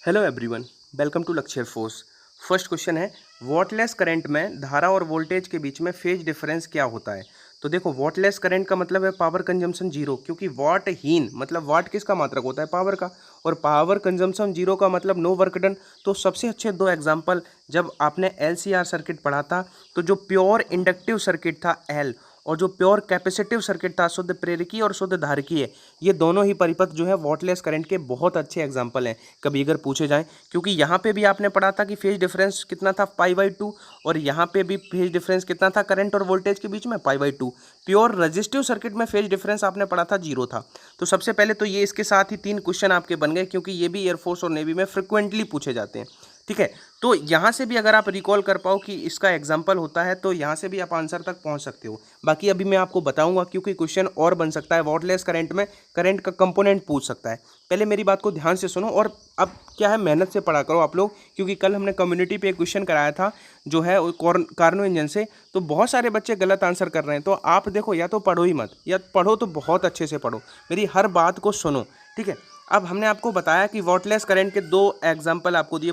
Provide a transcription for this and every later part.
Hello everyone, welcome to लक्ष्य force. First question है, wattless current में धारा और वोल्टेज के बीच में फेज डिफरेंस क्या होता है। तो देखो, वॉटलेस करंट का मतलब है पावर कंजम्पशन जीरो, क्योंकि वाटहीन मतलब वाट किसका मात्रक होता है, पावर का, और पावर कंजम्पशन जीरो का मतलब नो वर्क डन। तो सबसे अच्छे दो एग्जांपल जब आपने एलसीआर सर्किट पढ़ा था, तो जो प्योर इंडक्टिव सर्किट था एल, और जो प्योर कैपेसिटिव सर्किट था शुद्ध प्रेरकीय और शुद्ध धारकीय, ये दोनों ही परिपथ जो है वॉटलेस करंट के बहुत अच्छे एग्जांपल हैं कभी अगर पूछे जाएं। क्योंकि यहाँ पे भी आपने पढ़ा था कि फेज डिफरेंस कितना था, π/2, और यहाँ पे भी फेज डिफरेंस कितना था करंट और वोल्टेज के बीच में, π/2। प्योर रजिस्टिव सर्किट में फेज डिफरेंस आपने पढ़ा था जीरो था। तो सबसे पहले तो ये इसके साथ ही 3 क्वेश्चन आपके बन गए, क्योंकि ये भी एयरफोर्स और नेवी में फ्रिक्वेंटली पूछे जाते हैं। ठीक है, तो यहाँ से भी अगर आप रिकॉल कर पाओ कि इसका एग्जाम्पल होता है, तो यहाँ से भी आप आंसर तक पहुँच सकते हो। बाकी अभी मैं आपको बताऊंगा, क्योंकि क्वेश्चन और बन सकता है वॉटलेस करंट में, करंट का कंपोनेंट पूछ सकता है। पहले मेरी बात को ध्यान से सुनो, और अब क्या है, मेहनत से पढ़ा करो आप लोग, क्योंकि कल हमने कम्युनिटी पे एक क्वेश्चन कराया था जो है कार्नो इंजन से, तो बहुत सारे बच्चे गलत आंसर कर रहे हैं। तो आप देखो, या तो पढ़ो ही मत, या पढ़ो तो बहुत अच्छे से पढ़ो, मेरी हर बात को सुनो। ठीक है, अब हमने आपको बताया कि वॉटलेस करंट के 2 एग्जाम्पल आपको दिए।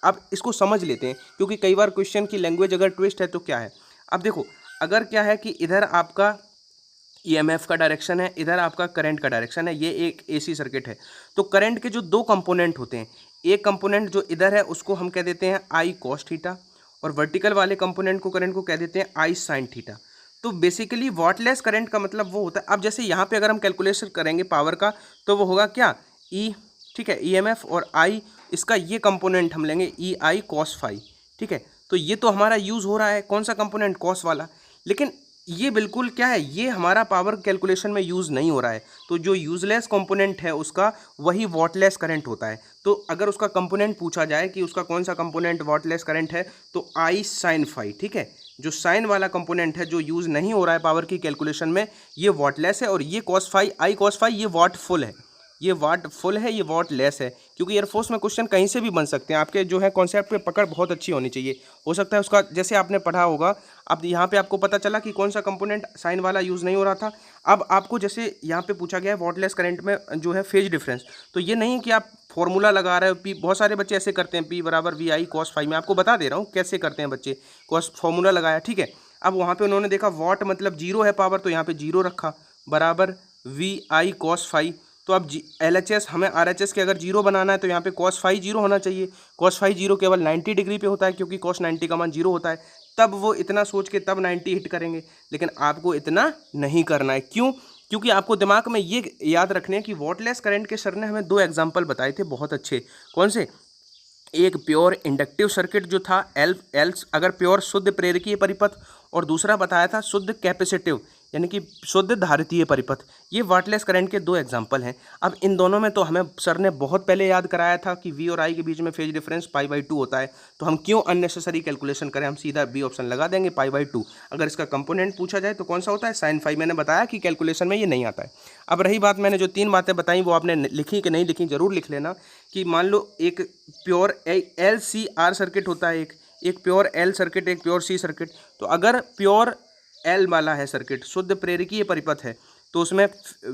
अब इसको समझ लेते हैं, क्योंकि कई बार क्वेश्चन की लैंग्वेज अगर ट्विस्ट है तो क्या है। अब देखो, अगर क्या है कि इधर आपका ईएमएफ का डायरेक्शन है, इधर आपका करंट का डायरेक्शन है, ये एक एसी सर्किट है। तो करंट के जो 2 कंपोनेंट होते हैं, एक कंपोनेंट जो इधर है उसको हम कह देते हैं आई कॉस थीटा, और वर्टिकल वाले कंपोनेंट को, करंट को, कह देते हैं आई साइन थीटा। तो बेसिकली वॉटलेस करंट का मतलब वो होता है, अब जैसे यहाँ पे अगर हम कैलकुलेशन करेंगे पावर का, तो वो होगा क्या, ई, ठीक है, ईएमएफ और आई, इसका ये कंपोनेंट हम लेंगे ई आई कॉस फाई। ठीक है, तो ये तो हमारा यूज़ हो रहा है, कौन सा कंपोनेंट, कॉस वाला। लेकिन ये बिल्कुल क्या है, ये हमारा पावर कैलकुलेशन में यूज़ नहीं हो रहा है। तो जो यूजलेस कंपोनेंट है उसका, वही वॉटलेस करंट होता है। तो अगर उसका कंपोनेंट पूछा जाए कि उसका कौन सा कंपोनेंट वॉटलेस करंट है, तो आई साइन फाई। ठीक है, जो साइन वाला कंपोनेंट है जो यूज़ नहीं हो रहा है पावर की कैलकुलेशन में, ये वॉटलेस है, और ये cos phi, I cos phi, ये वॉट फुल है। ये वाट फुल है, ये वाट लेस है। क्योंकि एयरफोर्स में क्वेश्चन कहीं से भी बन सकते हैं, आपके जो है कॉन्सेप्ट पे पकड़ बहुत अच्छी होनी चाहिए। हो सकता है उसका, जैसे आपने पढ़ा होगा, अब यहाँ पे आपको पता चला कि कौन सा कंपोनेंट साइन वाला यूज़ नहीं हो रहा था। अब आपको जैसे यहाँ पे पूछा गया है वॉटलेस करंट में जो है फेज डिफरेंस, तो ये नहीं है कि आप फॉर्मूला लगा रहे हो, पी, बहुत सारे बच्चे ऐसे करते हैं, पी बराबर वी आई कॉस फाई। मैं आपको बता दे रहा हूँ कैसे करते हैं बच्चे, कॉस फॉर्मूला लगाया, ठीक है। अब वहाँ पे उन्होंने देखा वॉट मतलब जीरो है पावर, तो यहाँ पे जीरो रखा, बराबर वी आई कॉस फाई। तो अब एल एच एस, हमें आर एच एस के अगर जीरो बनाना है, तो यहाँ पे कॉस फाई जीरो होना चाहिए। कॉस फाई जीरो केवल 90 डिग्री पे होता है, क्योंकि कॉस 90 का मान जीरो होता है। तब वो इतना सोच के तब 90 हिट करेंगे, लेकिन आपको इतना नहीं करना है। क्यों? क्योंकि आपको दिमाग में ये याद रखने हैं कि वॉटलेस करंट के सर ने हमें 2 एग्जाम्पल बताए थे बहुत अच्छे। कौन से? एक प्योर इंडक्टिव सर्किट जो था एल एल, अगर प्योर शुद्ध प्रेरकीय परिपथ, और दूसरा बताया था शुद्ध कैपेसिटिव यानी कि शुद्ध धारितीय परिपथ। ये वॉटलेस करंट के 2 एग्जाम्पल हैं। अब इन दोनों में तो हमें सर ने बहुत पहले याद कराया था कि वी और आई के बीच में फेज डिफरेंस π/2 होता है। तो हम क्यों अननेसेसरी कैलकुलेशन करें, हम सीधा बी ऑप्शन लगा देंगे, π/2। अगर इसका कंपोनेंट पूछा जाए तो कौन सा होता है, साइन फाई। मैंने बताया कि कैलकुलेशन में ये नहीं आता है। अब रही बात, मैंने जो 3 बातें बताई वो आपने लिखी कि नहीं लिखी, जरूर लिख लेना। कि मान लो एक pure L C R circuit होता है, एक प्योर एल सर्किट, एक प्योर सी सर्किट। तो अगर प्योर एल वाला है सर्किट, शुद्ध प्रेरकीय परिपथ है, तो उसमें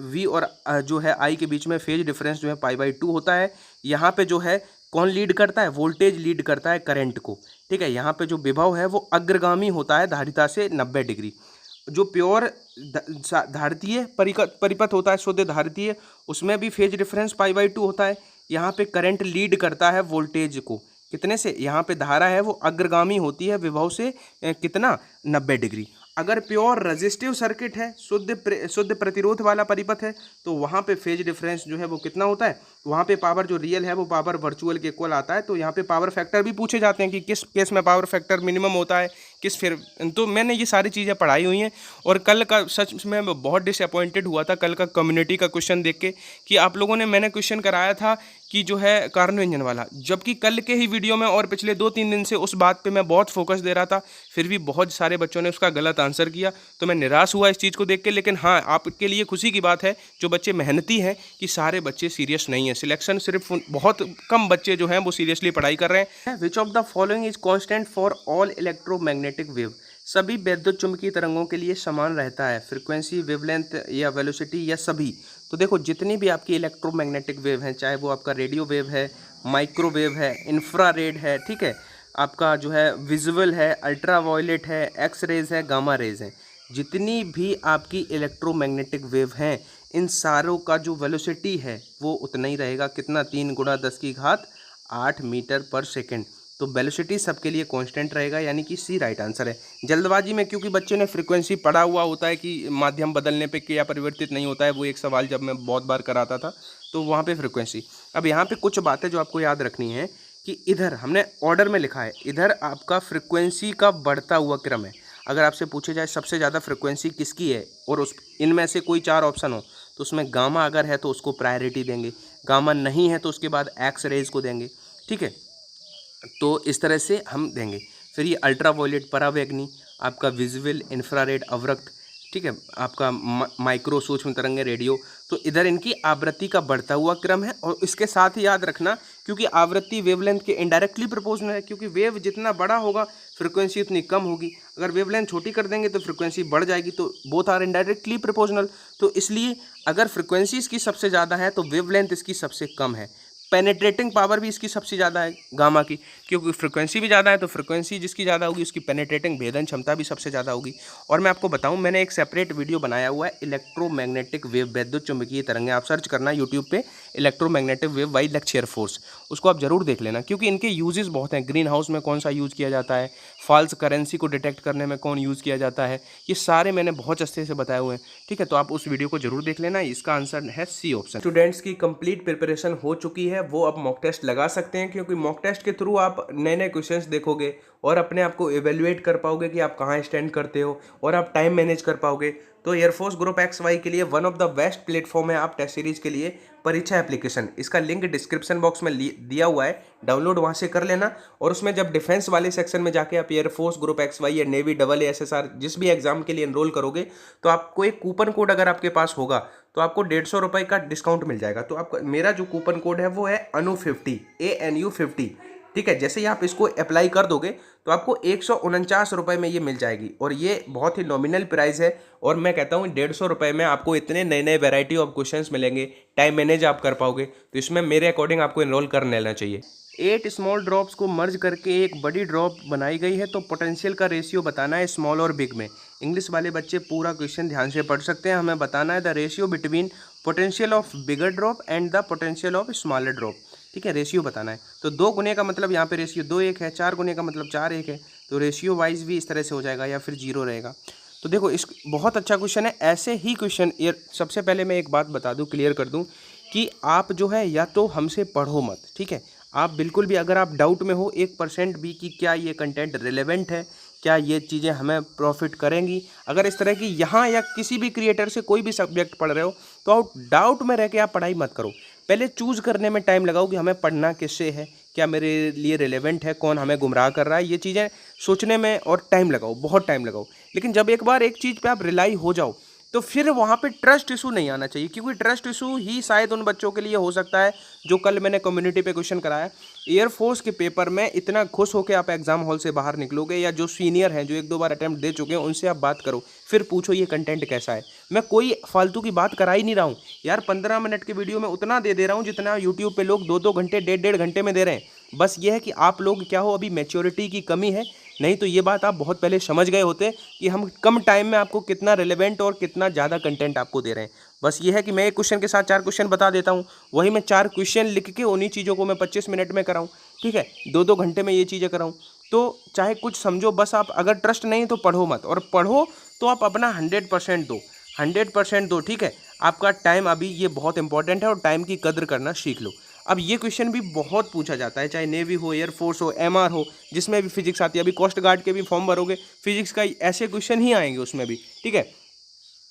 वी और जो है आई के बीच में फेज डिफरेंस जो है π/2 होता है। यहाँ पे जो है कौन लीड करता है, वोल्टेज लीड करता है करंट को। ठीक है, यहाँ पे जो विभव है वो अग्रगामी होता है धारिता से 90 डिग्री। जो प्योर धारितीय परिपथ होता है, शुद्ध धारितीय, उसमें भी फेज डिफरेंस π/2 होता है। यहाँ पे करंट लीड करता है वोल्टेज को, कितने से, यहाँ पे धारा है वो अग्रगामी होती है विभव से कितना, 90 डिग्री। अगर प्योर रेजिस्टिव सर्किट है, शुद्ध प्रतिरोध वाला परिपथ है, तो वहाँ पे फेज डिफरेंस जो है वो कितना होता है, वहाँ पे पावर जो रियल है वो पावर वर्चुअल के इक्वल आता है। तो यहाँ पे पावर फैक्टर भी पूछे जाते हैं कि किस केस में पावर फैक्टर मिनिमम होता है, किस फिर। तो मैंने ये सारी चीज़ें पढ़ाई हुई हैं। और कल का सच में मैं बहुत डिसअपॉइंटेड हुआ था कल का कम्युनिटी का क्वेश्चन देख के, कि आप लोगों ने, मैंने क्वेश्चन कराया था कि जो है कार्नो इंजन वाला, जबकि कल के ही वीडियो में और पिछले 2-3 दिन से उस बात पे मैं बहुत फोकस दे रहा था, फिर भी बहुत सारे बच्चों ने उसका गलत आंसर किया। तो मैं निराश हुआ इस चीज़ को देख के। लेकिन हाँ, आपके लिए खुशी की बात है जो बच्चे मेहनती हैं, कि सारे बच्चे सीरियस नहीं है। सिलेक्शन सिर्फ बहुत कम बच्चे जो हैं वो सीरियसली पढ़ाई कर रहे हैं। Which of the following is constant for all electromagnetic wave? सभी वैद्युत चुंबकीय तरंगों के लिए समान रहता है, फ्रीक्वेंसी, वेवलेंथ या वेलोसिटी, या सभी? तो देखो, जितनी भी आपकी इलेक्ट्रोमैग्नेटिक वेव हैं, चाहे वो आपका रेडियो वेव है, माइक्रोवेव है, इंफ्रारेड है, ठीक है, आपका जो है विजुअल है, अल्ट्रा वायलेट है, एक्स रेज है, गामा रेज है। जितनी भी आपकी इलेक्ट्रोमैग्नेटिक वेव हैं, इन सारों का जो वेलोसिटी है वो उतना ही रहेगा। कितना? 3 गुणा 10 की घात 8 मीटर पर सेकेंड। तो वेलोसिटी सबके लिए कांस्टेंट रहेगा, यानी कि सी राइट आंसर है। जल्दबाजी में, क्योंकि बच्चे ने फ्रीक्वेंसी पढ़ा हुआ होता है कि माध्यम बदलने पे क्या परिवर्तित नहीं होता है, वो एक सवाल जब मैं बहुत बार कराता था तो वहाँ पे फ्रीक्वेंसी। अब यहाँ पे कुछ बातें जो आपको याद रखनी है कि इधर हमने ऑर्डर में लिखा है, इधर आपका फ्रीक्वेंसी का बढ़ता हुआ क्रम है। अगर आपसे पूछे जाए सबसे ज़्यादा फ्रीक्वेंसी किसकी है और उस इनमें से कोई 4 ऑप्शन हो, तो उसमें गामा अगर है तो उसको प्रायोरिटी देंगे, गामा नहीं है तो उसके बाद एक्स रेज को देंगे, ठीक है। तो इस तरह से हम देंगे। फिर ये अल्ट्रा वायलेट परावैंगनी, आपका विजुअल, इंफ्रारेड, अवरक्त, ठीक है, आपका माइक्रो सूक्ष्म तरंगे, रेडियो। तो इधर इनकी आवृत्ति का बढ़ता हुआ क्रम है। और इसके साथ ही याद रखना, क्योंकि आवृत्ति वेवलेंथ के इनडायरेक्टली प्रोपोर्शनल है, क्योंकि वेव जितना बड़ा होगा फ्रीक्वेंसी उतनी कम होगी। अगर वेवलेंथ छोटी कर देंगे तो फ्रीक्वेंसी बढ़ जाएगी। तो बोथ आर इनडायरेक्टली प्रोपोर्शनल। तो इसलिए अगर फ्रीक्वेंसी इसकी सबसे ज़्यादा है तो वेवलेंथ इसकी सबसे कम है। पेनेट्रेटिंग पावर भी इसकी सबसे ज़्यादा है गामा की, क्योंकि फ्रीक्वेंसी भी ज़्यादा है, तो फ्रीक्वेंसी जिसकी ज़्यादा होगी उसकी पेनेट्रेटिंग भेदन क्षमता भी सबसे ज़्यादा होगी। और मैं आपको बताऊं, मैंने एक सेपरेट वीडियो बनाया हुआ है इलेक्ट्रोमैग्नेटिक वेव, वैद्युत चुंबकीय तरंगें। आप सर्च करना यूट्यूब पे इलेक्ट्रोमैग्नेटिक वेव बाय लक्ष्य फोर्स, उसको आप जरूर देख लेना, क्योंकि इनके यूजेस बहुत हैं। ग्रीन हाउस में कौन सा यूज़ किया जाता है, फॉल्स करेंसी को डिटेक्ट करने में कौन यूज़ किया जाता है, ये सारे मैंने बहुत अच्छे से बताए हुए हैं, ठीक है। तो आप उस वीडियो को जरूर देख लेना। इसका आंसर है सी ऑप्शन। स्टूडेंट्स की कंप्लीट प्रिपरेशन हो चुकी है, वो अब मॉक टेस्ट लगा सकते हैं, क्योंकि मॉक टेस्ट के थ्रू आप नए नए क्वेश्चंस देखोगे और अपने आप को इवेल्युएट कर पाओगे कि आप कहाँ स्टैंड करते हो, और आप टाइम मैनेज कर पाओगे। तो एयरफोर्स ग्रुप XY के लिए one of the best platform है आप टेस्ट सीरीज के लिए, परीक्षा एप्लीकेशन। इसका लिंक डिस्क्रिप्शन बॉक्स में दिया हुआ है, डाउनलोड वहाँ से कर लेना। और उसमें जब डिफेंस वाले सेक्शन में जाके आप एयरफोर्स ग्रुप XY या नेवी AA SSR जिस भी एग्जाम के लिए एनरोल करोगे, तो आपको एक कूपन कोड अगर आपके पास होगा तो आपको 150 रुपये का डिस्काउंट मिल जाएगा। तो आपका मेरा जो कूपन कोड है वो है ANU50, ANU50, ठीक है। जैसे ही आप इसको अप्लाई कर दोगे तो आपको 149 रुपये में ये मिल जाएगी, और ये बहुत ही नॉमिनल प्राइस है। और मैं कहता हूँ 150 रुपये में आपको इतने नए नए वैरायटी ऑफ क्वेश्चंस मिलेंगे, टाइम मैनेज आप कर पाओगे। तो इसमें मेरे अकॉर्डिंग आपको एनरोल कर लेना चाहिए। 8 स्मॉल ड्रॉप्स को मर्ज करके एक बड़ी ड्रॉप बनाई गई है, तो पोटेंशियल का रेशियो बताना है स्मॉल और बिग में। इंग्लिश वाले बच्चे पूरा क्वेश्चन ध्यान से पढ़ सकते हैं। हमें बताना है the ratio between potential of bigger drop and the potential of smaller drop, ठीक है। रेशियो बताना है। तो 2 गुने का मतलब यहाँ पे रेशियो 2:1 है, 4 गुने का मतलब 4:1 है। तो रेशियो वाइज भी इस तरह से हो जाएगा, या फिर 0 रहेगा। तो देखो, इस बहुत अच्छा क्वेश्चन है। ऐसे ही क्वेश्चन सबसे पहले मैं एक बात बता दूं, क्लियर कर दूं, कि आप जो है या तो हमसे पढ़ो मत, ठीक है। आप बिल्कुल भी, अगर आप डाउट में हो 1% भी कि क्या ये कंटेंट रिलेवेंट है, क्या ये चीज़ें हमें प्रॉफिट करेंगी, अगर इस तरह की यहाँ या किसी भी क्रिएटर से कोई भी सब्जेक्ट पढ़ रहे हो, तो आप डाउट में रह के आप पढ़ाई मत करो। पहले चूज़ करने में टाइम लगाओ कि हमें पढ़ना किससे है, क्या मेरे लिए रिलेवेंट है, कौन हमें गुमराह कर रहा है, ये चीज़ें सोचने में और टाइम लगाओ, बहुत टाइम लगाओ। लेकिन जब एक बार एक चीज़ पे आप रिलाई हो जाओ, तो फिर वहाँ पे ट्रस्ट इशू नहीं आना चाहिए, क्योंकि ट्रस्ट इशू ही शायद उन बच्चों के लिए हो सकता है जो कल मैंने कम्युनिटी पे क्वेश्चन कराया। एयरफोर्स के पेपर में इतना खुश होकर आप एग्जाम हॉल से बाहर निकलोगे, या जो सीनियर हैं जो 1-2 बार अटैम्प्ट दे चुके हैं उनसे आप बात करो, फिर पूछो ये कंटेंट कैसा है। मैं कोई फालतू की बात करा ही नहीं रहा हूँ यार। 15 मिनट के वीडियो में उतना दे रहा हूँ जितना यूट्यूब पे लोग 2-2 घंटे, 1.5 घंटे में दे रहे हैं। बस ये है कि आप लोग क्या हो, अभी मैच्योरिटी की कमी है, नहीं तो ये बात आप बहुत पहले समझ गए होते कि हम कम टाइम में आपको कितना रिलेवेंट और कितना ज़्यादा कंटेंट आपको दे रहे हैं। बस ये है कि मैं एक क्वेश्चन के साथ 4 क्वेश्चन बता देता हूँ, वही मैं 4 क्वेश्चन लिख के उन्हीं चीज़ों को मैं 25 मिनट में कराऊँ, ठीक है, 2-2 घंटे में ये चीज़ें कराऊँ। तो चाहे कुछ समझो, बस आप अगर ट्रस्ट नहीं तो पढ़ो मत, और पढ़ो तो आप अपना 100% दो, 100% दो, ठीक है। आपका टाइम अभी ये बहुत इंपॉर्टेंट है, और टाइम की कदर करना सीख लो। अब ये क्वेश्चन भी बहुत पूछा जाता है, चाहे नेवी हो, एयरफोर्स हो, MR हो, जिसमें भी फिजिक्स आती है। अभी कोस्ट गार्ड के भी फॉर्म भरोगे, फिजिक्स का ऐसे क्वेश्चन ही आएंगे उसमें भी, ठीक है।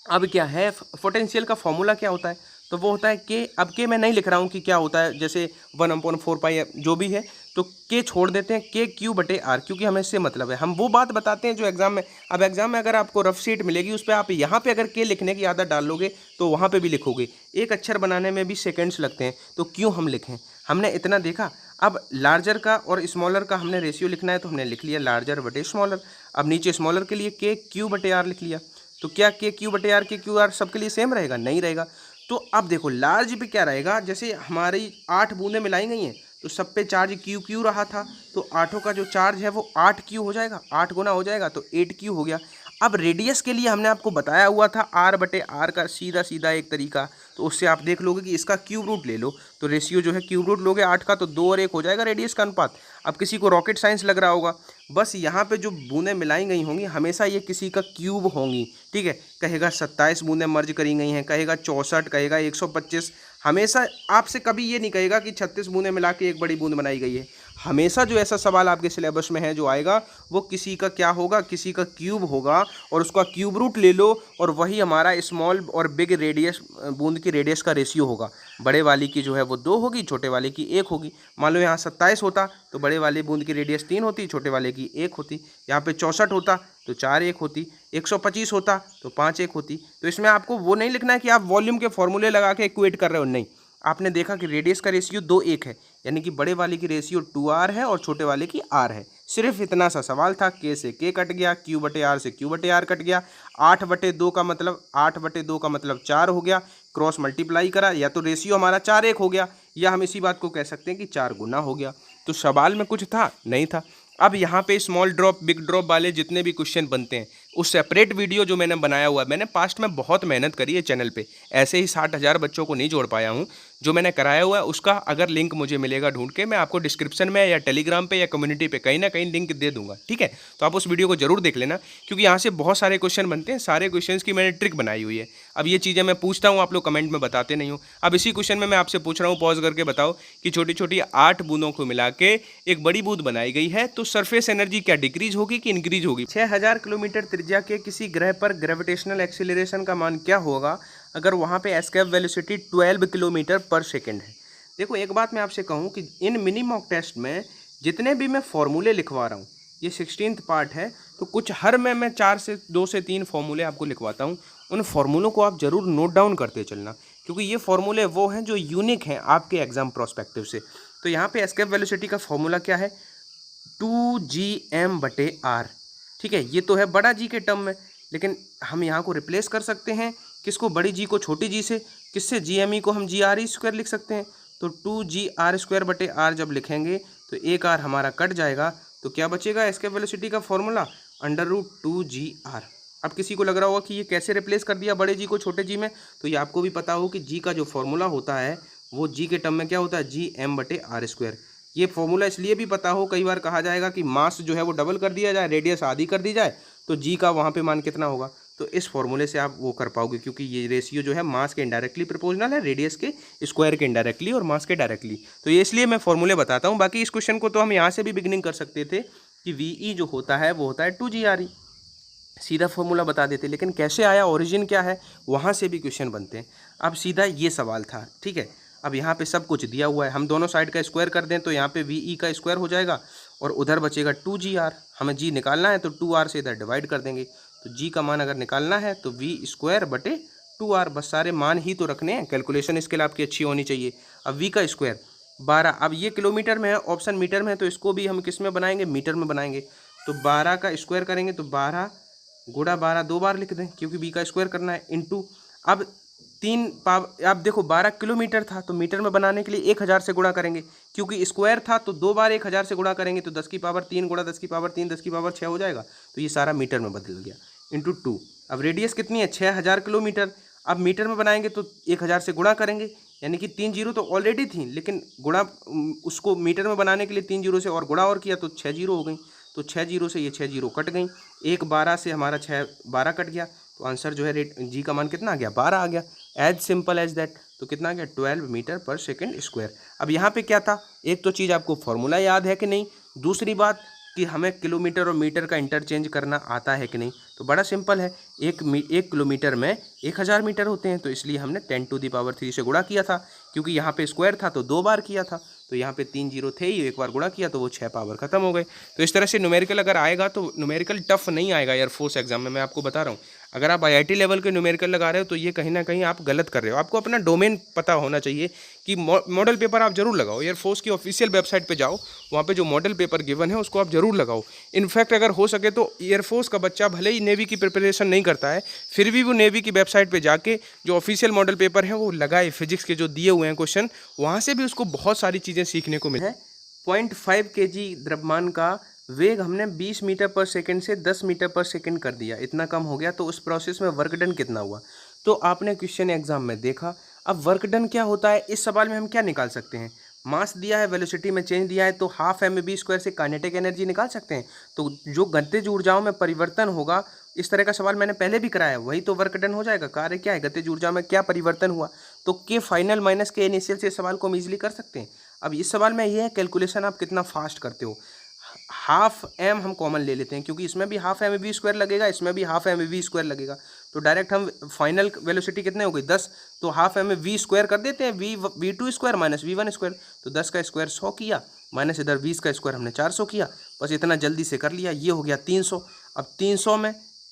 अब क्या है, पोटेंशियल का फॉर्मूला क्या होता है, तो वो होता है के। अब के मैं नहीं लिख रहा हूँ कि क्या होता है, जैसे 1/4 पाई जो भी है, तो के छोड़ देते हैं, KQ/R, क्योंकि हमें इससे मतलब है। हम वो बात बताते हैं जो एग्जाम में, अब एग्जाम में अगर आपको रफ शीट मिलेगी उस पर आप यहाँ पे अगर के लिखने की आदत डाल लोगे तो वहाँ पे भी लिखोगे। एक अक्षर बनाने में भी सेकेंड्स लगते हैं, तो क्यों हम लिखें, हमने इतना देखा। अब लार्जर का और स्मॉलर का हमने रेशियो लिखना है, तो हमने लिख लिया लार्जर/स्मॉलर। अब नीचे स्मॉलर के लिए KQ/R लिख लिया। तो क्या KQ/R KQ/R सबके लिए सेम रहेगा? नहीं रहेगा। तो अब देखो, लार्ज पे क्या रहेगा, जैसे हमारी 8 बूंदें मिलाई गई हैं, तो सब पे चार्ज क्यू क्यू रहा था, तो आठों का जो चार्ज है वो 8 क्यू हो जाएगा, 8 गुना हो जाएगा तो 8 क्यू हो गया। अब रेडियस के लिए हमने आपको बताया हुआ था आर बटे आर का सीधा सीधा एक तरीका, तो उससे आप देख लोगे कि इसका क्यूब रूट ले लो, तो रेशियो जो है क्यूब रूट लोगे 8 का तो 2 और 1 हो जाएगा रेडियस का अनुपात। अब किसी को रॉकेट साइंस लग रहा होगा, बस यहाँ पे जो बूंदें मिलाई गई होंगी हमेशा ये किसी का क्यूब होंगी, ठीक है। कहेगा 27 बूंदें मर्ज करी गई हैं, कहेगा 64, कहेगा 125, हमेशा आपसे कभी ये नहीं कहेगा कि 36 बूंदें मिला के एक बड़ी बूंद बनाई गई है। हमेशा जो ऐसा सवाल आपके सिलेबस में है जो आएगा वो किसी का क्या होगा, किसी का क्यूब होगा, और उसका क्यूब रूट ले लो और वही हमारा स्मॉल और बिग रेडियस बूंद की रेडियस का रेशियो होगा। बड़े वाली की जो है वो 2 होगी, छोटे वाले की 1 होगी। मान लो यहाँ 27 होता तो बड़े वाले बूंद की रेडियस 3 होती, छोटे वाले की 1 होती। यहाँ पे 64 होता तो 4 1 होती, 125 होता तो 5 1 होती। तो इसमें आपको वो नहीं लिखना है कि आप वॉल्यूम के फॉर्मूले लगा के इक्वेट कर रहे हो, नहीं। आपने देखा कि रेडियस का रेशियो 2 1 है, यानी कि बड़े वाले की रेशियो 2r है और छोटे वाले की r है। सिर्फ इतना सा सवाल था, k से k कट गया, q बटे r से q बटे r कट गया, 8 बटे 2 का मतलब 8 बटे 2 का मतलब 4 हो गया, क्रॉस मल्टीप्लाई करा, या तो रेशियो हमारा 4 1 हो गया, या हम इसी बात को कह सकते हैं कि 4 गुना हो गया। तो सवाल में कुछ था नहीं था। अब यहाँ पे स्मॉल ड्रॉप बिग ड्रॉप वाले जितने भी क्वेश्चन बनते हैं उस सेपरेट वीडियो जो मैंने बनाया हुआ है, मैंने पास्ट में बहुत मेहनत करी है चैनल पे, ऐसे ही 60,000 बच्चों को नहीं जोड़ पाया हूँ। जो मैंने कराया हुआ है उसका अगर लिंक मुझे मिलेगा ढूंढ के, मैं आपको डिस्क्रिप्शन में या टेलीग्राम पे या कम्युनिटी पे कहीं ना कहीं लिंक दे दूंगा, ठीक है। तो आप उस वीडियो को जरूर देख लेना, क्योंकि यहाँ से बहुत सारे क्वेश्चन बनते हैं, सारे क्वेश्चन की मैंने ट्रिक बनाई हुई है। अब ये चीज़ें मैं पूछता हूँ, आप लोग कमेंट में बताते नहीं हो। अब इसी क्वेश्चन में मैं आपसे पूछ रहा हूँ, पॉज करके बताओ कि छोटी छोटी 8 बूंदों को मिला के एक बड़ी बूंद बनाई गई है, तो सरफेस एनर्जी क्या डिक्रीज होगी कि इंक्रीज होगी? 6000 किलोमीटर त्रिज्या के किसी ग्रह पर ग्रेविटेशनल एक्सीलरेशन का मान क्या होगा अगर वहाँ पे एस्केप वेलोसिटी 12 किलोमीटर पर सेकेंड है? देखो एक बात मैं आपसे कहूँ कि इन मिनी मॉक टेस्ट में जितने भी मैं फॉर्मूले लिखवा रहा हूँ, ये 16th पार्ट है, तो कुछ हर में मैं 2 से 3 फॉर्मूले आपको लिखवाता हूँ। उन फॉर्मूलों को आप ज़रूर नोट डाउन करते चलना, क्योंकि ये फॉर्मूले वो हैं जो यूनिक हैं आपके एग्जाम प्रोस्पेक्टिव से। तो यहाँ पे एस्केप वेलोसिटी का फॉर्मूला क्या है? 2gm/r, ठीक है। ये तो है बड़ा जी के टर्म में, लेकिन हम यहाँ को रिप्लेस कर सकते हैं किसको, बड़ी जी को छोटी जी से, किससे, gme को हम gre² लिख सकते हैं। तो 2gr² जब लिखेंगे तो एक r हमारा कट जाएगा, तो क्या बचेगा? एस्केप वेलोसिटी का फॉर्मूला √2gr। अब किसी को लग रहा होगा कि ये कैसे रिप्लेस कर दिया बड़े जी को छोटे जी में, तो ये आपको भी पता हो कि जी का जो फॉर्मूला होता है वो जी के टर्म में क्या होता है? gm/r²। ये फॉर्मूला इसलिए भी पता हो, कई बार कहा जाएगा कि मास जो है वो डबल कर दिया जाए, रेडियस आधी कर दी जाए, तो जी का वहाँ पे मान कितना होगा, तो इस फॉर्मूले से आप वो कर पाओगे, क्योंकि ये रेशियो जो है मास के इनडायरेक्टली प्रोपोर्शनल है, रेडियस के स्क्वायर के इनडायरेक्टली और मास के डायरेक्टली। तो ये इसलिए मैं फॉर्मूले बताता हूँ। बाकी इस क्वेश्चन को तो हम यहाँ से भी बिगिनिंग कर सकते थे कि वी जो होता है वो होता है 2gre, सीधा फॉर्मूला बता देते, लेकिन कैसे आया, ओरिजिन क्या है, वहाँ से भी क्वेश्चन बनते हैं। अब सीधा ये सवाल था, ठीक है। अब यहाँ पे सब कुछ दिया हुआ है, हम दोनों साइड का स्क्वायर कर दें तो यहाँ पे वी का स्क्वायर हो जाएगा और उधर बचेगा 2gr। हमें जी निकालना है तो 2r से इधर डिवाइड कर देंगे, तो जी का मान अगर निकालना है तो v²/2r, बस सारे मान ही तो रखने हैं, कैलकुलेशन स्किल आपकी अच्छी होनी चाहिए। अब v का स्क्वायर 12, अब ये किलोमीटर में है, ऑप्शन मीटर में है, तो इसको भी हम किस में बनाएंगे? मीटर में बनाएंगे। तो 12 का स्क्वायर करेंगे तो 12 गुणा 12 2 बार लिख दें, क्योंकि बी का स्क्वायर करना है, इंटू अब 3 पावर, आप देखो 12 किलोमीटर था तो मीटर में बनाने के लिए 1000 से गुणा करेंगे, क्योंकि स्क्वायर था तो 2 बार 1000 से गुणा करेंगे तो 10 की पावर 3 गुणा 10 की पावर 3 10 की पावर 6 हो जाएगा, तो ये सारा मीटर में बदल गया, इंटू 2। अब रेडियस कितनी है? 6000 किलोमीटर। अब मीटर में बनाएंगे तो 1000 से गुणा करेंगे, यानी कि 3 जीरो तो ऑलरेडी थी, लेकिन गुणा उसको मीटर में बनाने के लिए 3 जीरो से और गुणा और किया तो 6 जीरो हो गई, तो 6 जीरो से ये 6 जीरो कट गई, 1 12 से हमारा 6 12 कट गया, तो आंसर जो है रेट जी का मान कितना आ गया? 12 आ गया। As simple as that. तो कितना आ गया? 12 मीटर पर सेकेंड स्क्वायर। अब यहाँ पे क्या था, एक तो चीज़ आपको फॉर्मूला याद है कि नहीं, दूसरी बात कि हमें किलोमीटर और मीटर का इंटरचेंज करना आता है कि नहीं। तो बड़ा सिंपल है, एक किलोमीटर में 1000 मीटर होते हैं, तो इसलिए हमने 10⁻³ से गुणा किया था, क्योंकि यहाँ पे स्क्वायर था तो 2 बार किया था, तो यहाँ पे 3 जीरो थे ही, एक बार गुणा किया तो वो 6 पावर खत्म हो गए। तो इस तरह से न्यूमेरिकल अगर आएगा तो न्यूमेरिकल टफ नहीं आएगा एयरफोर्स एग्जाम में, मैं आपको बता रहा हूँ। अगर आप IIT लेवल के न्यूमेरिकल लगा रहे हो तो ये कहीं ना कहीं आप गलत कर रहे हो। आपको अपना डोमेन पता होना चाहिए कि मॉडल पेपर आप जरूर लगाओ। एयरफोर्स की ऑफिशियल वेबसाइट पे जाओ, वहाँ पे जो मॉडल पेपर गिवन है उसको आप जरूर लगाओ। इनफैक्ट अगर हो सके तो एयरफोर्स का बच्चा भले ही नेवी की प्रिपरेशन नहीं करता है, फिर भी वो नेवी की वेबसाइट पे जाके जो ऑफिशियल मॉडल पेपर है वो लगाए, फिजिक्स के जो दिए हुए हैं क्वेश्चन, वहाँ से भी उसको बहुत सारी चीज़ें सीखने को मिले। 0.5 kg द्रव्यमान का वेग हमने 20 मीटर पर सेकंड से 10 मीटर पर सेकंड कर दिया, इतना कम हो गया, तो उस प्रोसेस में वर्क डन कितना हुआ। तो आपने क्वेश्चन एग्जाम में देखा। अब वर्क डन क्या होता है, इस सवाल में हम क्या निकाल सकते हैं। मास दिया है, वेलोसिटी में चेंज दिया है, तो हाफ mv² से काइनेटिक एनर्जी निकाल सकते हैं। तो जो गतिज ऊर्जाओं में परिवर्तन होगा, इस तरह का सवाल मैंने पहले भी कराया, वही तो वर्क डन हो जाएगा। कार्य क्या है, गतिज ऊर्जा में क्या परिवर्तन हुआ, तो के फाइनल माइनस के इनिशियल से सवाल को हम इजीली कर सकते हैं। अब इस सवाल में यह है कैलकुलेशन आप कितना फास्ट करते हो। हाफ एम हम कॉमन ले लेते हैं, क्योंकि इसमें भी हाफ mv² लगेगा, इसमें भी हाफ mv² लगेगा, तो डायरेक्ट हम फाइनल वेलोसिटी कितने हो गई 10, तो हाफ mv² कर देते हैं, v2² माइनस v1², तो 10 का स्क्वायर 100 किया, माइनस इधर 20 का स्क्वायर हमने 400 किया, बस इतना जल्दी से कर लिया। ये हो गया 300। अब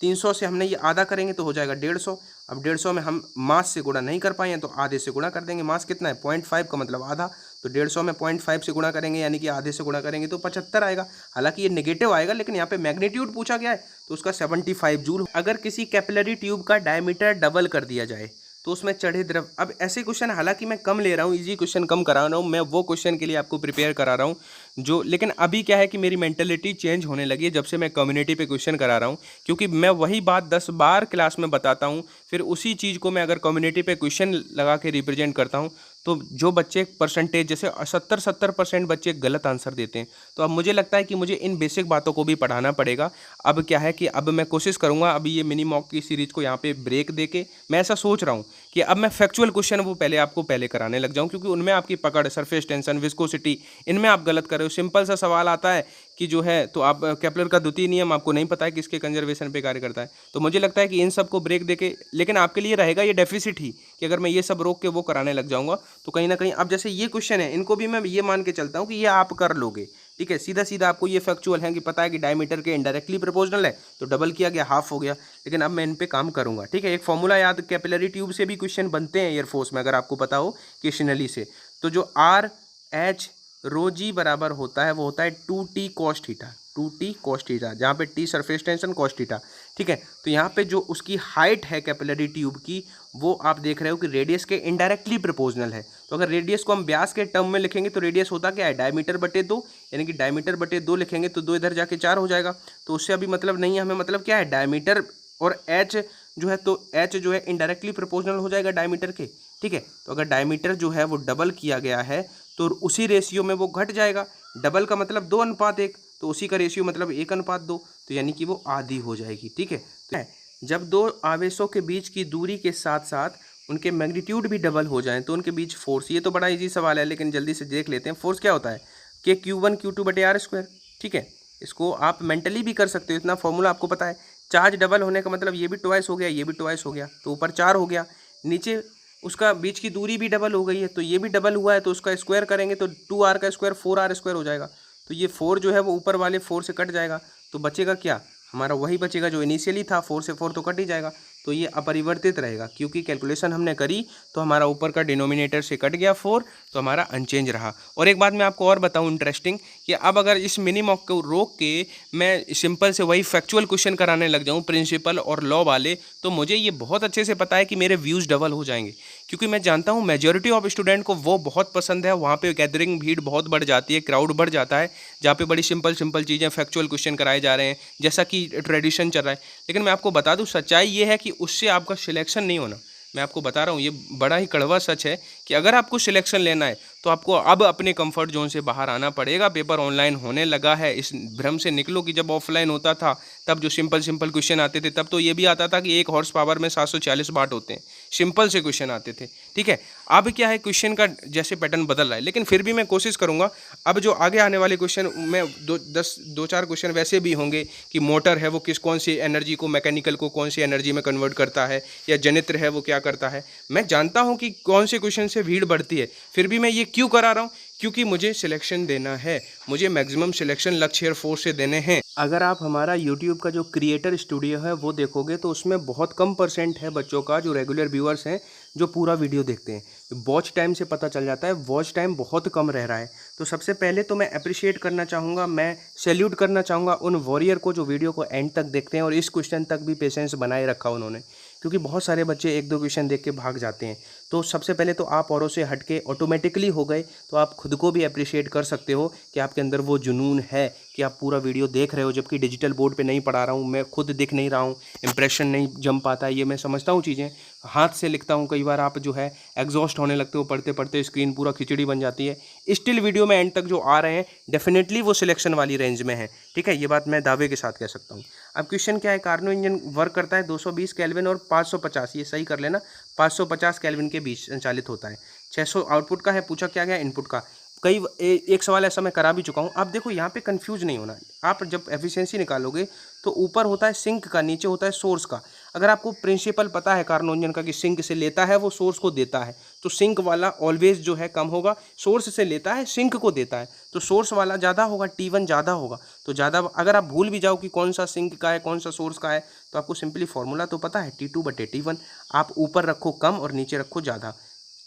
300 से हमने ये आधा करेंगे तो हो जाएगा 150। अब 150 में हम मास से गुणा नहीं कर पाए हैं तो आधे से गुणा कर देंगे। मास कितना है 0.5 का मतलब आधा, तो 150 में 0.5 से गुणा करेंगे यानी कि आधे से गुणा करेंगे तो 75 आएगा। हालांकि ये नेगेटिव आएगा, लेकिन यहाँ पे मैग्नीट्यूड पूछा गया है तो उसका 75 जूल। अगर किसी कैपिलरी ट्यूब का डायमीटर डबल कर दिया जाए तो उसमें चढ़े द्रव। अब ऐसे क्वेश्चन हालांकि मैं कम ले रहा हूँ, इजी क्वेश्चन कम करा रहा हूँ, मैं वो क्वेश्चन के लिए आपको प्रिपेयर करा रहा हूँ जो, लेकिन अभी क्या है कि मेरी मेंटेलिटी चेंज होने लगी है जब से मैं कम्युनिटी पे क्वेश्चन करा रहा हूँ, क्योंकि मैं वही बात 10 बार क्लास में बताता हूँ, फिर उसी चीज़ को मैं अगर कम्युनिटी पे क्वेश्चन लगा के रिप्रेजेंट करता हूँ तो जो बच्चे परसेंटेज जैसे 70% बच्चे गलत आंसर देते हैं। तो अब मुझे लगता है कि मुझे इन बेसिक बातों को भी पढ़ाना पड़ेगा। अब क्या है कि अब मैं कोशिश करूँगा अभी ये मिनी मॉक की सीरीज़ को यहाँ पे ब्रेक देके, मैं ऐसा सोच रहा हूँ कि अब मैं फैक्चुअल क्वेश्चन वो आपको पहले कराने लग जाऊँ, क्योंकि उनमें आपकी पकड़, सरफेस टेंशन, विस्कोसिटी, इनमें आप गलत कर रहे हो। सिंपल सा सवाल आता है कि जो है तो आप केपलर का द्वितीय नियम आपको नहीं पता है किसके कंजर्वेशन पे कार्य करता है। तो मुझे लगता है कि इन सब को ब्रेक देके, लेकिन आपके लिए रहेगा ये डेफिसिट ही कि अगर मैं ये सब रोक के वो कराने लग जाऊंगा तो कहीं ना कहीं, अब जैसे ये क्वेश्चन है इनको भी मैं ये मान के चलता हूँ कि ये आप कर लोगे, ठीक है। सीधा सीधा आपको ये फैक्चुअल है कि पता है कि डायमीटर के इनडायरेक्टली प्रोपोर्शनल है तो डबल किया गया, हाफ हो गया, लेकिन अब मैं इन पे काम करूंगा, ठीक है। एक फॉर्मूला याद, कैपिलरी ट्यूब से भी क्वेश्चन बनते हैं एयरफोर्स में, अगर आपको पता हो क्वेश्चनली से, तो जो RH रो जी बराबर होता है वो होता है 2t cos theta, 2t cos theta, जहाँ पे t surface tension cos theta, ठीक है। तो यहाँ पे जो उसकी हाइट है कैपिलरी ट्यूब की, वो आप देख रहे हो कि रेडियस के इनडायरेक्टली प्रोपोर्शनल है। तो अगर रेडियस को हम व्यास के टर्म में लिखेंगे तो रेडियस होता क्या है, डायमीटर बटे 2, यानी कि डायमीटर बटे 2 लिखेंगे तो 2 इधर जाके 4 हो जाएगा। तो उससे अभी मतलब नहीं है हमें, मतलब क्या है, डायमीटर और h जो है, तो h जो है इनडायरेक्टली प्रोपोर्शनल हो जाएगा डायमीटर के, ठीक है। तो अगर डायमीटर जो है वो डबल किया गया है तो उसी रेशियो में वो घट जाएगा। डबल का मतलब 2:1, तो उसी का रेशियो मतलब 1:2, तो यानी कि वो आधी हो जाएगी, ठीक है। तो जब दो आवेशों के बीच की दूरी के साथ साथ उनके मैग्नीट्यूड भी डबल हो जाएं तो उनके बीच फोर्स, ये तो बड़ा इजी सवाल है लेकिन जल्दी से देख लेते हैं। फोर्स क्या होता है कि Q1 Q2 बटे R², ठीक है। इसको आप मेंटली भी कर सकते हो, इतना फॉर्मूला आपको पता है। चार्ज डबल होने का मतलब ये भी ट्वाइस हो गया, ये भी ट्वाइस हो गया, तो ऊपर 4 हो गया, नीचे उसका बीच की दूरी भी डबल हो गई है तो ये भी डबल हुआ है, तो उसका स्क्वायर करेंगे तो 2r का स्क्वायर 4r² हो जाएगा। तो ये 4 जो है वो ऊपर वाले 4 से कट जाएगा, तो बचेगा क्या, हमारा वही बचेगा जो इनिशियली था, 4 से 4 तो कट ही जाएगा, तो ये अपरिवर्तित रहेगा, क्योंकि कैलकुलेशन हमने करी तो हमारा ऊपर का डिनोमिनेटर से कट गया 4, तो हमारा अनचेंज रहा। और एक बात मैं आपको और बताऊं इंटरेस्टिंग, कि अब अगर इस मिनी मॉक को रोक के मैं सिंपल से वही फैक्चुअल क्वेश्चन कराने लग जाऊं प्रिंसिपल और लॉ वाले, तो मुझे ये बहुत अच्छे से पता है कि मेरे व्यूज़ डबल हो जाएंगे, क्योंकि मैं जानता हूँ मेजॉरिटी ऑफ स्टूडेंट को वो बहुत पसंद है। वहाँ पे गैदरिंग भीड़ बहुत बढ़ जाती है, क्राउड बढ़ जाता है, जहाँ पे बड़ी सिंपल चीज़ें फैक्चुअल क्वेश्चन कराए जा रहे हैं जैसा कि ट्रेडिशन चल रहा है। लेकिन मैं आपको बता दूँ सच्चाई ये है कि उससे आपका सिलेक्शन नहीं होना। मैं आपको बता रहा हूँ, ये बड़ा ही कड़वा सच है कि अगर आपको सिलेक्शन लेना है तो आपको अब अपने कंफर्ट जोन से बाहर आना पड़ेगा। पेपर ऑनलाइन होने लगा है, इस भ्रम से निकलो कि जब ऑफलाइन होता था तब जो सिंपल क्वेश्चन आते थे तब तो ये भी आता था कि 1 हॉर्स पावर में 740 वाट होते हैं, सिंपल से क्वेश्चन आते थे, ठीक है। अब क्या है, क्वेश्चन का जैसे पैटर्न बदल रहा है, लेकिन फिर भी मैं कोशिश करूँगा अब जो आगे आने वाले क्वेश्चन में 2-4 क्वेश्चन वैसे भी होंगे कि मोटर है वो कौन सी एनर्जी को, मैकेनिकल को कौन सी एनर्जी में कन्वर्ट करता है, या जनित्र है वो क्या करता है। मैं जानता हूँ कि कौन से क्वेश्चन से भीड़ बढ़ती है, फिर भी मैं ये क्यों करा रहा हूँ, क्योंकि मुझे सिलेक्शन देना है, मुझे मैक्सिमम सिलेक्शन लक्ष्य एयरफोर्स से देने हैं। अगर आप हमारा यूट्यूब का जो क्रिएटर स्टूडियो है वो देखोगे तो उसमें बहुत कम % है बच्चों का जो रेगुलर व्यूअर्स हैं जो पूरा वीडियो देखते हैं। वॉच टाइम से पता चल जाता है, वॉच टाइम बहुत कम रह रहा है। तो सबसे पहले तो मैं अप्रिशिएट करना चाहूँगा, मैं सैल्यूट करना चाहूँगा उन वॉरियर को जो वीडियो को एंड तक देखते हैं और इस क्वेश्चन तक भी पेशेंस बनाए रखा उन्होंने, क्योंकि बहुत सारे बच्चे 1-2 क्वेश्चन देख के भाग जाते हैं। तो सबसे पहले तो आप औरों से हट के ऑटोमेटिकली हो गए, तो आप खुद को भी अप्रिशिएट कर सकते हो कि आपके अंदर वो जुनून है कि आप पूरा वीडियो देख रहे हो, जबकि डिजिटल बोर्ड पे नहीं पढ़ा रहा हूँ, मैं खुद दिख नहीं रहा हूँ, इंप्रेशन नहीं जम पाता है, ये मैं समझता हूँ चीज़ें। हाथ से लिखता हूँ, कई बार आप जो है एग्जॉस्ट होने लगते हो, पढ़ते पढ़ते स्क्रीन पूरा खिचड़ी बन जाती है। स्टिल वीडियो में एंड तक जो आ रहे हैं डेफिनेटली वो सिलेक्शन वाली रेंज में है, ठीक है, ये बात मैं दावे के साथ कह सकता हूँ। अब क्वेश्चन क्या है, कार्नो इंजन वर्क करता है 220 केल्विन और 550, ये सही कर लेना, 550 केल्विन के बीच संचालित होता है। 600 आउटपुट का है, पूछा क्या गया इनपुट का। एक सवाल ऐसा मैं करा भी चुका हूँ। आप देखो यहाँ पे कंफ्यूज नहीं होना, आप जब एफिशिएंसी निकालोगे तो ऊपर होता है सिंक का, नीचे होता है सोर्स का। अगर आपको प्रिंसिपल पता है कार्नो इंजन का कि सिंक से लेता है वो सोर्स को देता है, तो सिंक वाला ऑलवेज जो है कम होगा, सोर्स से लेता है सिंक को देता है तो सोर्स वाला ज़्यादा होगा, T1 ज़्यादा होगा। तो ज़्यादा, अगर आप भूल भी जाओ कि कौन सा सिंक का है कौन सा सोर्स का है, तो आपको सिंपली फॉर्मूला तो पता है, T2/T1। आप ऊपर रखो कम और नीचे रखो ज़्यादा,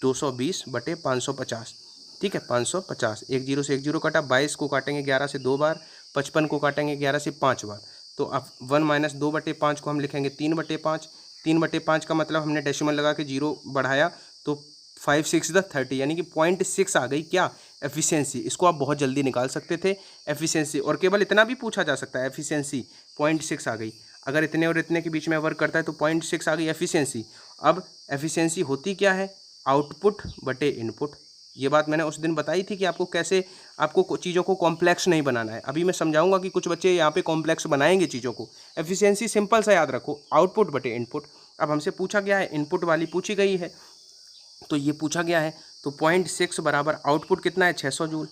220/550, ठीक है, 550। एक जीरो से एक जीरो काटा, 22 को काटेंगे 11 से 2 बार, 55 को काटेंगे 11 से 5 बार। तो अब 1 - 2/5 को हम लिखेंगे 3/5। 3/5 का मतलब हमने डेसिमल लगा के जीरो बढ़ाया तो 5 6 30, यानी कि 0.6 आ गई क्या, एफिशिएंसी। इसको आप बहुत जल्दी निकाल सकते थे एफिशिएंसी, और केवल इतना भी पूछा जा सकता है, एफिशिएंसी 0.6 आ गई। अगर इतने और इतने के बीच में वर्क करता है तो 0.6 आ गई एफिशिएंसी। अब एफिशिएंसी होती क्या है, आउटपुट बटे इनपुट। ये बात मैंने उस दिन बताई थी कि आपको कैसे, आपको चीज़ों को कॉम्प्लेक्स नहीं बनाना है। अभी मैं समझाऊंगा कि कुछ बच्चे यहाँ पे कॉम्प्लेक्स बनाएंगे चीज़ों को। एफिशिएंसी सिंपल सा याद रखो, आउटपुट बटे इनपुट। अब हमसे पूछा गया है, इनपुट वाली पूछी गई है, तो ये पूछा गया है, तो 0.6 बराबर आउटपुट कितना है, 600 जूल,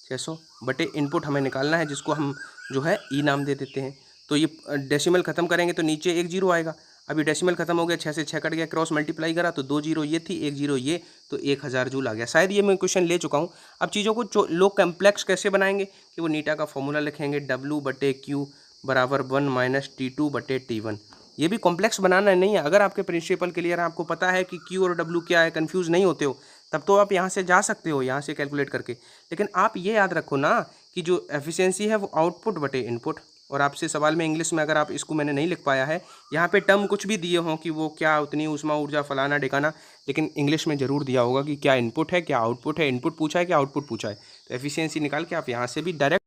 600 बटे इनपुट हमें निकालना है, जिसको हम जो है ई नाम दे देते हैं। तो ये डेसिमल खत्म करेंगे तो नीचे एक जीरो आएगा। अभी डेसिमल खत्म हो गया, 6 से 6 कट गया, क्रॉस मल्टीप्लाई करा तो 2 जीरो ये थी, 1 जीरो ये, तो 1000 जूल आ गया। शायद ये मैं क्वेश्चन ले चुका हूँ। अब चीज़ों को लोग कम्प्लेक्स कैसे बनाएंगे कि वो नीटा का फॉर्मूला लिखेंगे, W/Q बराबर 1 - T2/T1। ये भी कॉम्प्लेक्स बनाना नहीं है। अगर आपके प्रिंसिपल क्लियर है, आपको पता है कि Q और W क्या है, कंफ्यूज नहीं होते हो, तब तो आप यहाँ से जा सकते हो, यहाँ से कैलकुलेट करके। लेकिन आप ये याद रखो ना कि जो एफिशिएंसी है वो आउटपुट बटे इनपुट। और आपसे सवाल में इंग्लिश में, अगर आप इसको मैंने नहीं लिख पाया है, यहाँ पे टर्म कुछ भी दिए हों कि वो क्या, उतनी ऊष्मा ऊर्जा फलाना ढिकाना, लेकिन इंग्लिश में ज़रूर दिया होगा कि क्या इनपुट है क्या आउटपुट है, इनपुट पूछा है क्या आउटपुट पूछा है। तो एफिशिएंसी निकाल के आप यहाँ से भी डायरेक्ट